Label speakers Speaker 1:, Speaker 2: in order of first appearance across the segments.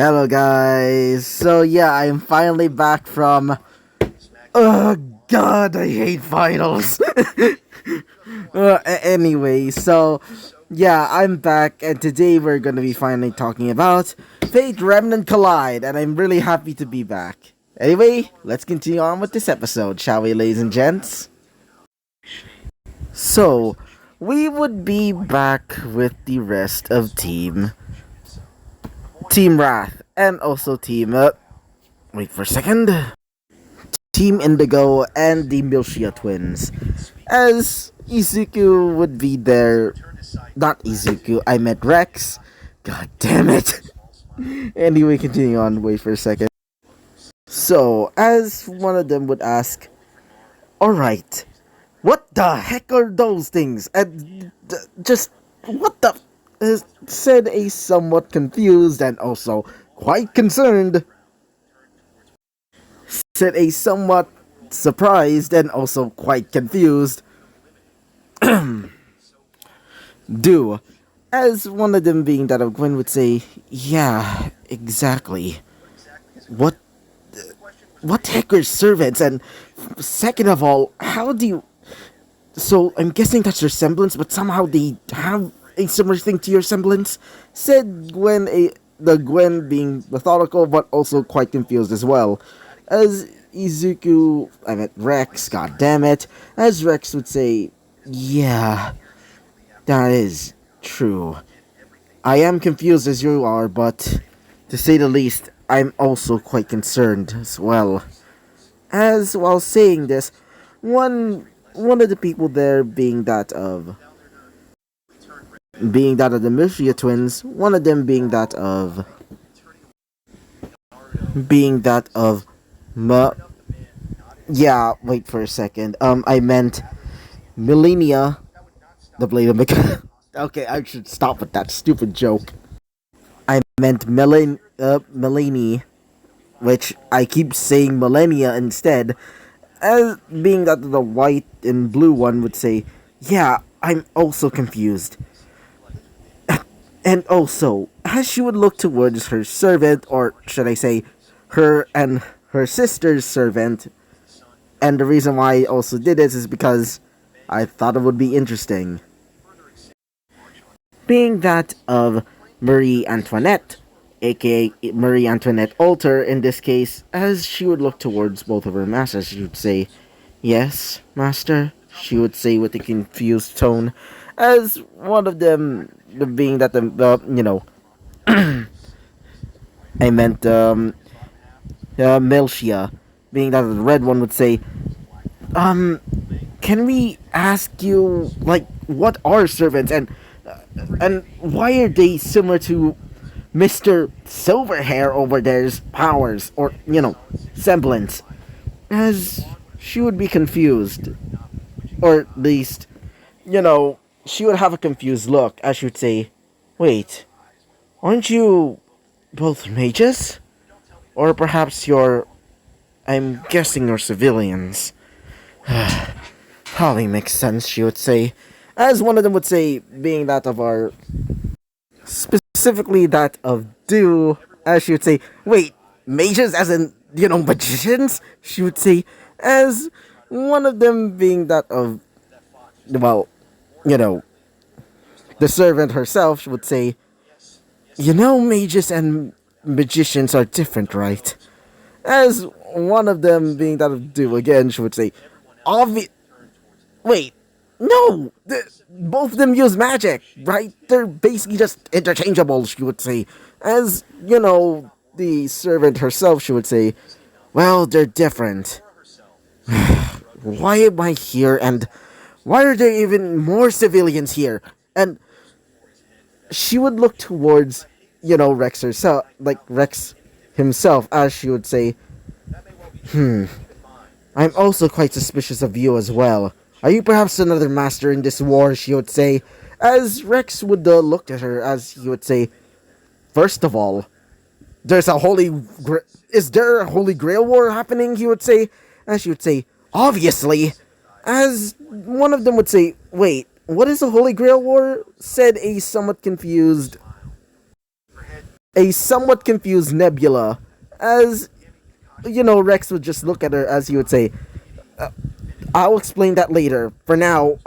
Speaker 1: Hello guys. So yeah, I'm finally back from Oh god, I hate finals. Anyway, so yeah, I'm back and today we're going to be finally talking about Fate Remnant Collide and I'm really happy to be back. Anyway, let's continue on with this episode, shall we, ladies and gents? So, we would be back with the rest of Team Wrath and also wait for a second. Team Indigo and the Milshia twins. As Izuku would be there. Not Izuku, I meant Rex. God damn it. Anyway, continue on. Wait for a second. So, as one of them would ask, alright, what the heck are those things? And just, what the? Said a somewhat confused and also quite concerned. Said a somewhat surprised and also quite confused do, as one of them being that of Gwen would say, yeah, exactly. What what heck are servants? And second of all, how do you... So, I'm guessing that's your semblance, but somehow they have a similar thing to your semblance? Said Gwen, the Gwen being methodical, but also quite confused as well. As Rex, god damn it, as Rex would say, yeah, that is true. I am confused as you are, but to say the least, I'm also quite concerned as well. As while saying this, one of the people there being that of the Mishia twins, one of them being that of yeah, wait for a second. I meant Millennia, the Blade of Mechanic. Okay, I should stop with that stupid joke. I meant Melanie, which I keep saying Millennia instead, as being that the white and blue one would say, yeah, I'm also confused. And also, as she would look towards her servant, or should I say, her and her sister's servant, and the reason why I also did this is because I thought it would be interesting. Being that of Marie Antoinette, aka Marie Antoinette Alter in this case, as she would look towards both of her masters, she would say, yes, master, she would say with a confused tone, as one of them being that I meant Melchia, being that the red one would say, can we ask you, like, what are servants and why are they similar to Mr. Silverhair over there's powers or semblance? As she would be confused, or at least she would have a confused look as she would say, wait, aren't you both mages? Or perhaps I'm guessing you're civilians. Probably makes sense, she would say. As one of them would say, being that of our... Specifically that of Do, as she would say, wait, mages as in, magicians? She would say, as one of them being that of, well, the servant herself would say, mages and magicians are different, right? As one of them being that of Do again, she would say, wait, no! Both of them use magic, right? They're basically just interchangeable, she would say. As, the servant herself, she would say, well, they're different. Why am I here, and why are there even more civilians here? And she would look towards, Rex herself, like Rex himself, as she would say, I'm also quite suspicious of you as well. Are you perhaps another master in this war, she would say, as Rex would look at her, as he would say, first of all, is there a holy grail war happening, he would say, as she would say, obviously, as one of them would say, wait, what is a holy grail war? Said a somewhat confused a somewhat confused Nebula, as Rex would just look at her as he would say, I'll explain that later. For now,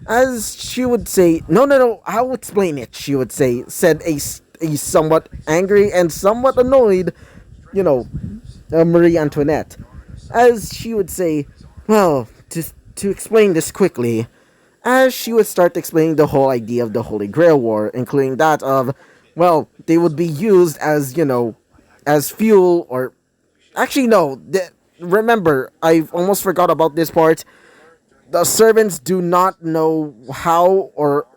Speaker 1: as she would say, no, no, no, I'll explain it, she would say, said a somewhat angry and somewhat annoyed, you know, Marie Antoinette. As she would say, well, to explain this quickly, as she would start explaining the whole idea of the Holy Grail War, including that of, well, they would be used as, as fuel or actually, no. Remember, I almost forgot about this part. The servants do not know how or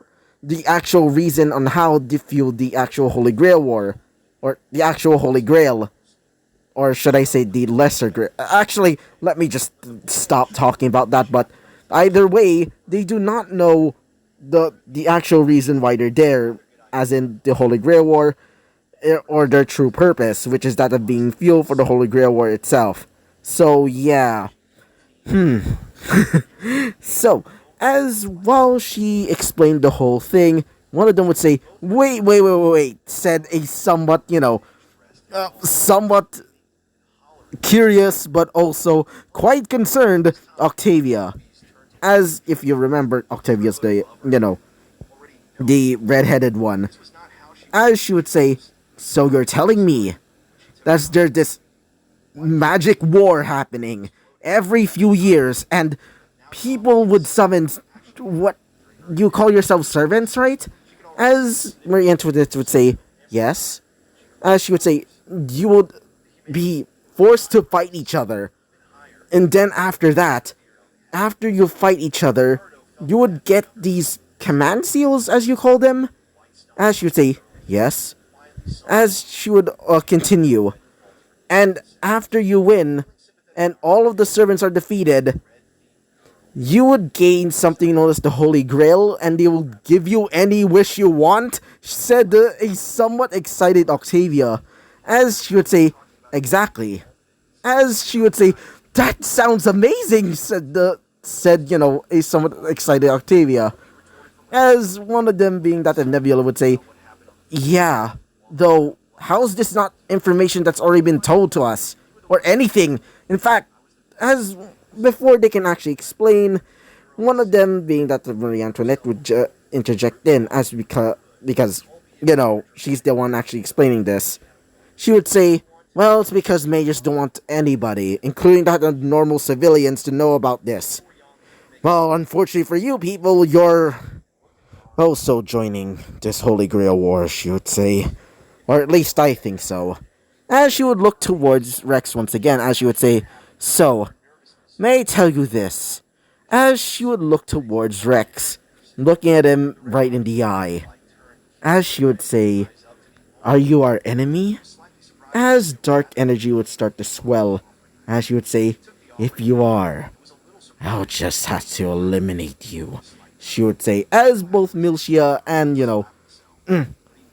Speaker 1: the actual reason on how to fuel the actual Holy Grail War. Or the actual Holy Grail. Or should I say the Lesser Grail. Actually, let me just stop talking about that. But either way, they do not know the actual reason why they're there. As in the Holy Grail War, or their true purpose, which is that of being fuel for the Holy Grail War itself. So, yeah. So, as while she explained the whole thing, one of them would say, wait, wait, wait, wait, wait, said a somewhat, somewhat curious, but also quite concerned Octavia. As, if you remember, Octavia's the redheaded one. As she would say, so you're telling me that there's this magic war happening every few years, and people would summon what you call yourselves servants, right? As Marie Antoinette would say, yes. As she would say, you would be forced to fight each other. And then after that, after you fight each other, you would get these command seals, as you call them. As she would say, yes. As she would continue. And after you win, and all of the servants are defeated, you would gain something known as the Holy Grail, and they will give you any wish you want, said a somewhat excited Octavia. As she would say, exactly. As she would say, that sounds amazing, said a somewhat excited Octavia. As one of them being that of Nebula would say, yeah, though, how's this not information that's already been told to us? Or anything. In fact, as before they can actually explain, one of them being that of Marie Antoinette would interject in as because she's the one actually explaining this. She would say, well, it's because mages don't want anybody, including that of normal civilians, to know about this. Well, unfortunately for you people, you're also joining this Holy Grail War, she would say. Or at least I think so. As she would look towards Rex once again, as she would say, so, may I tell you this? As she would look towards Rex, looking at him right in the eye. As she would say, are you our enemy? As dark energy would start to swell, as she would say, if you are, I'll just have to eliminate you. She would say, as both Milcia and,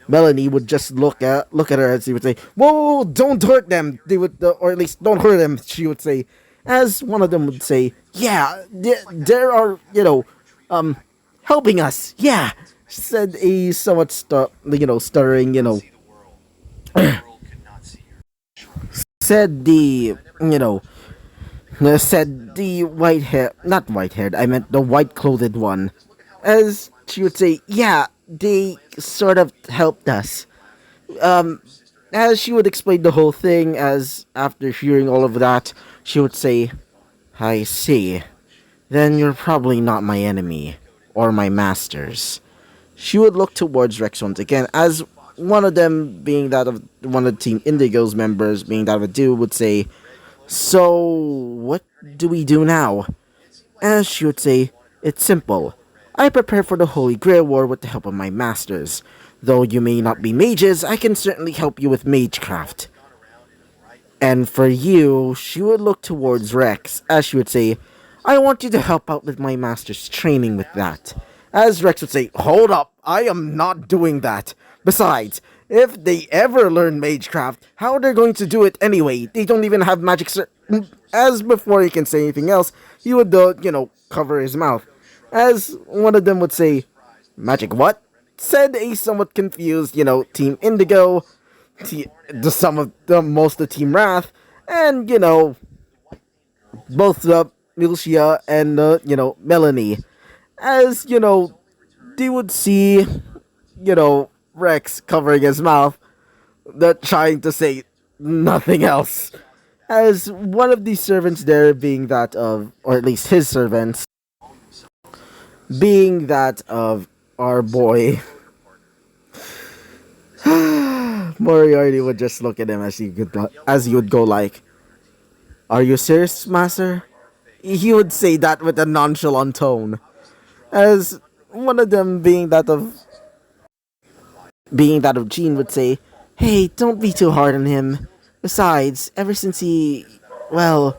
Speaker 1: Melanie would just look at her as he would say, whoa, don't hurt them. They would, or at least don't hurt them, she would say. As one of them would say, yeah, there are, helping us. Yeah, said a somewhat stuttering, said the, said the not white haired, I meant the white clothed one. As she would say, yeah, they sort of helped us. As she would explain the whole thing, as after hearing all of that, she would say, I see. Then you're probably not my enemy, or my masters. She would look towards Rex once again, as one of them being that of one of the Team Indigo's members, being that of a dude, would say, so, what do we do now? As she would say, it's simple. I prepare for the Holy Grail War with the help of my masters. Though you may not be mages, I can certainly help you with magecraft. And for you, she would look towards Rex, as she would say, I want you to help out with my master's training with that. As Rex would say, hold up, I am not doing that. Besides, if they ever learn magecraft, how are they going to do it anyway? They don't even have magic As before he can say anything else, he would, cover his mouth. As one of them would say, magic what? Said a somewhat confused, Team Indigo. the sum of the most of Team Wrath, and both Militia and Melanie, as they would see Rex covering his mouth, not trying to say nothing else. As one of the servants there being that of, or at least his servants, being that of our boy, Moriarty would just look at him as he would go like, "Are you serious, master?" He would say that with a nonchalant tone, as one of them being that of Jean would say, "Hey, don't be too hard on him. Besides, ever since he, well,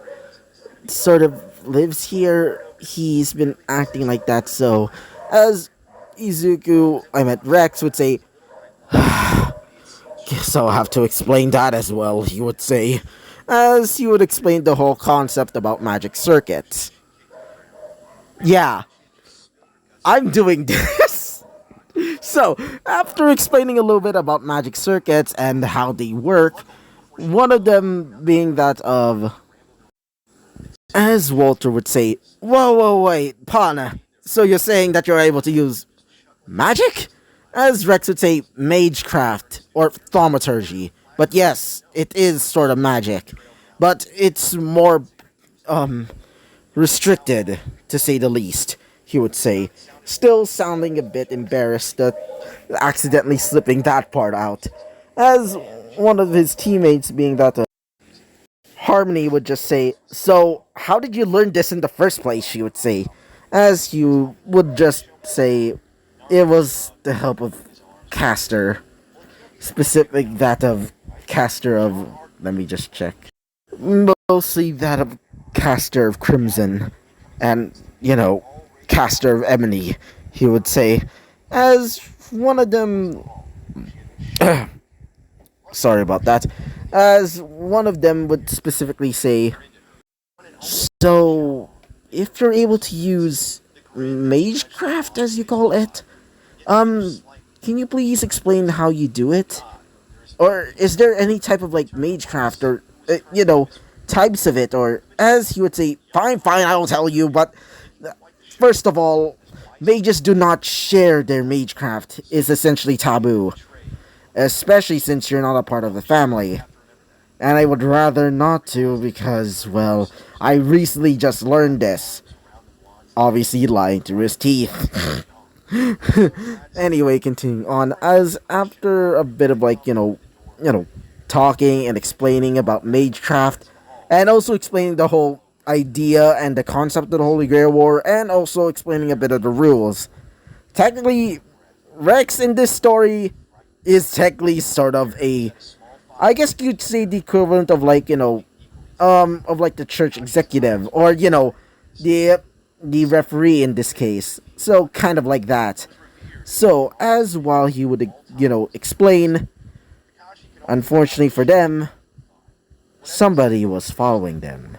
Speaker 1: sort of lives here, he's been acting like that." So, as Rex would say, "Guess I'll have to explain that as well," he would say, as he would explain the whole concept about magic circuits. Yeah, I'm doing this. So, after explaining a little bit about magic circuits and how they work, one of them being that of, as Walter would say, "Whoa, whoa, wait, partner. So you're saying that you're able to use magic?" As Rex would say, magecraft or thaumaturgy. But yes, it is sort of magic. But it's more restricted, to say the least, he would say, still sounding a bit embarrassed at accidentally slipping that part out. As one of his teammates, being that Harmony, would just say, "So, how did you learn this in the first place?" she would say. As you would just say, "It was the help of Caster." Specific that of Caster of, let me just check. Mostly that of Caster of Crimson. And, Caster of Ebony, he would say. As one of them... Sorry about that. As one of them would specifically say, "So, if you're able to use magecraft, as you call it, can you please explain how you do it? Or is there any type of magecraft or types of it?" Or as he would say, "Fine, fine, I will tell you, but first of all, mages do not share their magecraft. It's essentially taboo, especially since you're not a part of the family. And I would rather not to because, well, I recently just learned this." Obviously lying through his teeth. Anyway, continuing on, as after a bit of talking and explaining about magecraft, and also explaining the whole idea and the concept of the Holy Grail War, and also explaining a bit of the rules. Technically, Rex in this story is technically sort of I guess you'd say the equivalent of the church executive, or the referee in this case. So kind of like that. So as while he would explain, unfortunately for them, somebody was following them.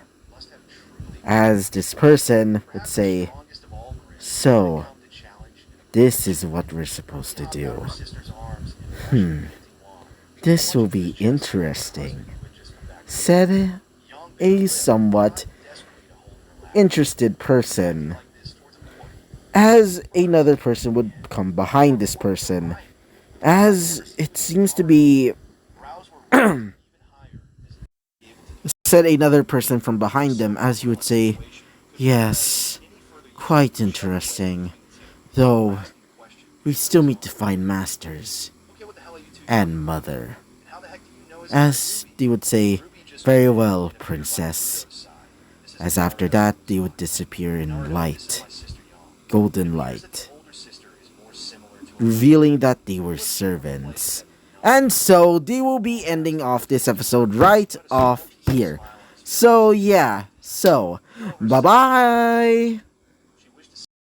Speaker 1: As this person would say, "So, this is what we're supposed to do. This will be interesting," said a somewhat interested person. As another person would come behind this person, as it seems to be said another person from behind them, as you would say, "Yes, quite interesting. Though, we still need to find Masters and Mother." As they would say, "Very well, Princess." As after that, they would disappear in light, golden light, revealing that they were servants. And so, they will be ending off this episode right off here. So, yeah. So, bye-bye!